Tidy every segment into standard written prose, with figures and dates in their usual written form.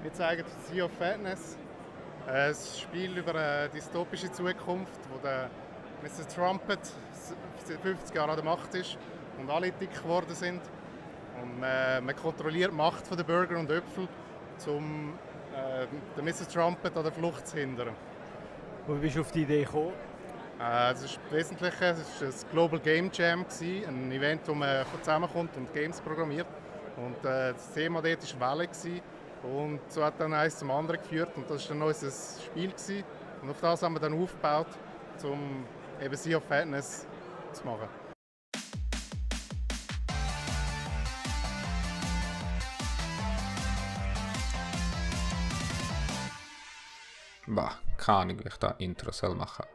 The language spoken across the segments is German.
Wir zeigen Sea of Fatness, ein Spiel über eine dystopische Zukunft, wo der Mr. Trumpet seit 50 Jahren an der Macht ist und alle dick geworden sind. Und man kontrolliert die Macht der Burger und Äpfel, um den Mr. Trumpet an der Flucht zu hindern. Wie bist du auf die Idee gekommen? Es ist wesentlich ein Global Game Jam, ein Event, wo man zusammenkommt und Games programmiert. Und das Thema dort war Welle. Und so hat dann eins zum anderen geführt und das war dann unser Spiel. Und auf das haben wir dann aufgebaut, um eben Sea of Fatness zu machen. Bah, keine Ahnung, wie ich da Intro soll machen.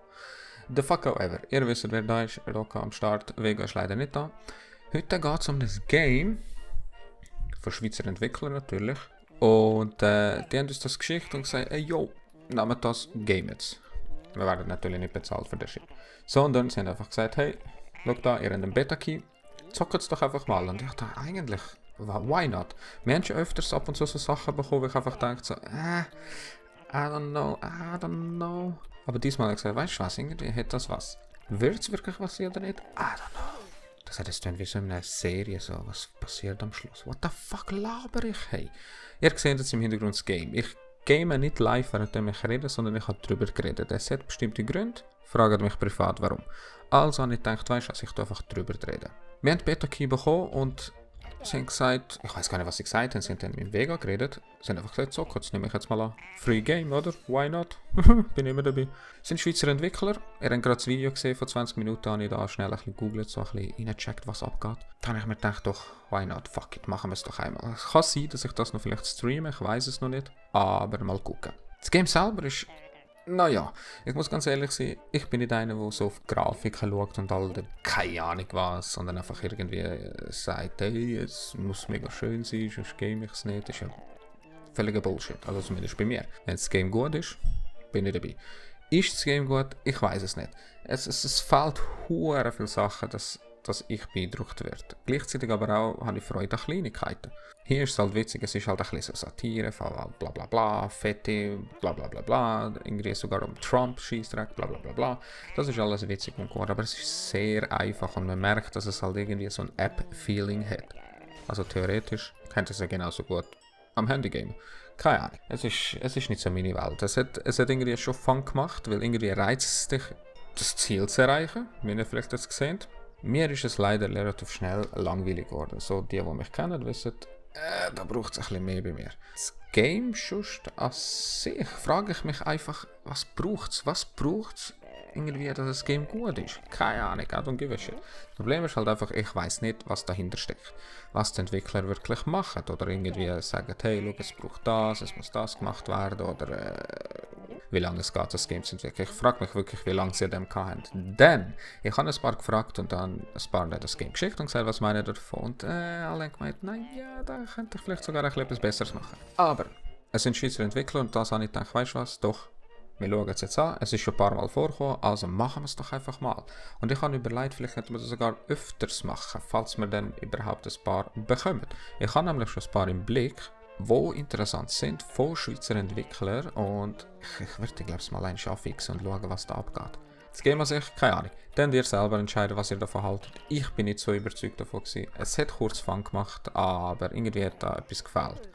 The fuck however, ihr wisst, wer da ist, Roka am Start, Vega ist leider nicht da. Heute geht es um das Game, von Schweizer Entwicklern natürlich. Und die haben uns das geschickt und gesagt, ey yo, nehmt das Game jetzt. Wir werden natürlich nicht bezahlt für das Shit. Sondern sie haben einfach gesagt, hey, schau da, ihr habt einen Beta-Key, zockt es doch einfach mal. Und ich dachte, eigentlich, why not? Wir haben schon öfters ab und zu so Sachen bekommen, wo ich einfach denke so, I don't know. Aber diesmal habe ich gesagt, weißt du was, irgendwie hat das was. Wird es wirklich was oder nicht? I don't know. Das hat es dann wie so in einer Serie, so, was passiert am Schluss? What the fuck laber ich, hey? Ihr seht jetzt im Hintergrund das Game. Ich game nicht live, während ich rede, sondern ich habe darüber geredet. Es hat bestimmte Gründe, fragt mich privat warum. Also habe ich gedacht, weißt du was, ich einfach drüber reden. Wir haben die Beta-Key bekommen und sie haben gesagt, ich weiß gar nicht, was sie gesagt haben, sie haben dann mit Vega geredet. Sie haben einfach gesagt, so, jetzt nehme ich jetzt mal an. Free Game, oder? Why not? Bin immer dabei. Es sind Schweizer Entwickler. Ihr habt gerade das Video gesehen, von 20 Minuten habe ich da schnell ein bisschen gegoogelt, so ein bisschen reingecheckt, was abgeht. Dann habe ich mir gedacht, doch, why not? Fuck it, machen wir es doch einmal. Es kann sein, dass ich das noch vielleicht streame, ich weiß es noch nicht. Aber mal gucken. Das Game selber ist... Naja, ich muss ganz ehrlich sein, ich bin nicht einer, der so auf Grafiken schaut und all das, keine Ahnung was, sondern einfach irgendwie sagt, hey, es muss mega schön sein, sonst game ich es nicht. Das ist ja völliger Bullshit, also zumindest bei mir. Wenn das Game gut ist, bin ich dabei. Ist das Game gut? Ich weiß es nicht. Es fehlt hure viele Sachen, dass ich beeindruckt werde. Gleichzeitig aber auch habe ich Freude an Kleinigkeiten. Hier ist es halt witzig, es ist halt ein bisschen so Satire, von bla bla bla, Fette, bla bla bla bla, irgendwie sogar um Trump, Scheissdreck, bla bla bla bla. Das ist alles witzig und gut, aber es ist sehr einfach und man merkt, dass es halt irgendwie so ein App-Feeling hat. Also theoretisch könnte es ja genauso gut am Handy gamen. Keine Ahnung, es ist nicht so meine Welt. Es hat irgendwie schon Fun gemacht, weil irgendwie reizt es dich, das Ziel zu erreichen, wie ihr vielleicht das gesehen habt. Mir ist es leider relativ schnell langweilig geworden. So, die mich kennen, wissen, da braucht es ein bisschen mehr bei mir. Das Game sonst an sich frage ich mich einfach, was braucht es? Was braucht es irgendwie, dass das Game gut ist? Keine Ahnung, I don't give a shit. Das Problem ist halt einfach, ich weiß nicht, was dahinter steckt. Was die Entwickler wirklich machen. Oder irgendwie sagen, hey, schau, es braucht das, es muss das gemacht werden. Oder wie lange es geht, das Game zu entwickeln. Ich frage mich wirklich, wie lange sie an dem hatten. Denn ich habe ein paar gefragt und dann ein paar das Game geschickt und gesagt, was meine ich davon. Und alle haben gemeint, naja, da könnte ich vielleicht sogar etwas Besseres machen. Aber es sind Schweizer Entwickler und das habe ich gedacht, weißt du was, doch, wir schauen es jetzt an. Es ist schon ein paar Mal vorgekommen, also machen wir es doch einfach mal. Und ich habe überlegt, vielleicht könnten wir das sogar öfters machen, falls wir dann überhaupt ein paar bekommen. Ich habe nämlich schon ein paar im Blick, die interessant sind von Schweizer Entwicklern und ich werde, glaube ich, mal einen fixen und schauen, was da abgeht. Das Game an sich, keine Ahnung. Dann ihr selber entscheiden, was ihr davon haltet. Ich bin nicht so überzeugt davon gewesen. Es hat kurz Fun gemacht, aber irgendwie hat da etwas gefehlt.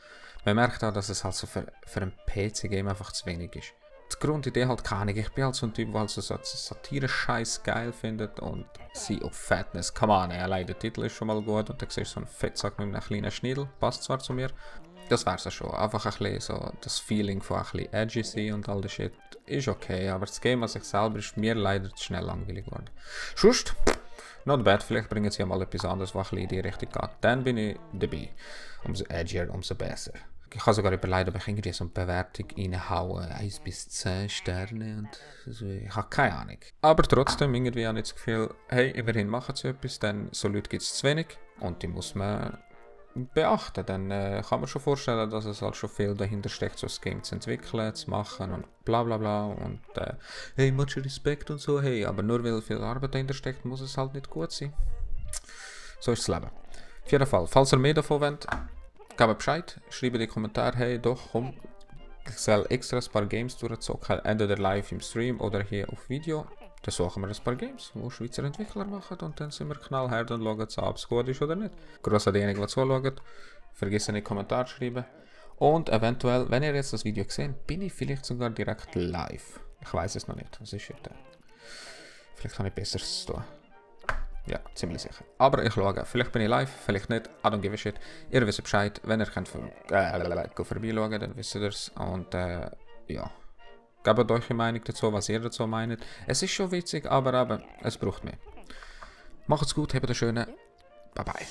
Man merkt auch, dass es halt so für ein PC-Game einfach zu wenig ist. Die Grundidee halt keine Ahnung. Ich bin halt so ein Typ, der halt so Satire-Scheiß geil findet und Sea of Fatness, come on, allein der Titel ist schon mal gut und dann siehst du so einen Fettsack mit einem kleinen Schniedel, passt zwar zu mir. Das wär's ja schon. Einfach ein bisschen so das Feeling von ein bisschen edgy sein und all das Shit ist okay, aber das Game an sich selber ist mir leider zu schnell langweilig geworden. Sonst, not bad, vielleicht bringen sie ja mal etwas anderes, was ein bisschen in die Richtung geht. Dann bin ich dabei. Umso edgier, umso besser. Ich habe sogar überlegt, ob ich irgendwie so eine Bewertung reinhaue, 1 bis 10 Sterne und so. Ich habe keine Ahnung. Aber trotzdem irgendwie habe ich das Gefühl, hey, immerhin machen sie etwas, denn so Leute gibt es zu wenig und die muss man beachten. Dann kann man schon vorstellen, dass es halt schon viel dahinter steckt, so das Game zu entwickeln, zu machen und bla bla bla und hey, much Respekt und so, hey, aber nur weil viel Arbeit dahinter steckt, muss es halt nicht gut sein. So ist das Leben. Auf jeden Fall, falls ihr mehr davon wollt, gebt Bescheid, schreibt in die Kommentare, hey, doch, komm, ich soll extra ein paar Games durchzocken, entweder live im Stream oder hier auf Video. Dann suchen wir ein paar Games, die Schweizer Entwickler machen und dann sind wir knallhart und schauen es an, ob es gut ist oder nicht. Gross an diejenigen, die zuschauen, vergesst nicht in die Kommentare schreiben. Und eventuell, wenn ihr jetzt das Video seht, bin ich vielleicht sogar direkt live. Ich weiß es noch nicht, was ist heute? Vielleicht kann ich Besseres tun. Ja, ziemlich sicher. Aber ich schaue, vielleicht bin ich live, vielleicht nicht, I don't give a shit. Ihr wisst Bescheid, wenn ihr könnt vorbeischauen, dann wisst ihr es. Und ja, gebt euch eine Meinung dazu, was ihr dazu meint. Es ist schon witzig, aber es braucht mehr. Macht's gut, habt einen schönen, bye bye.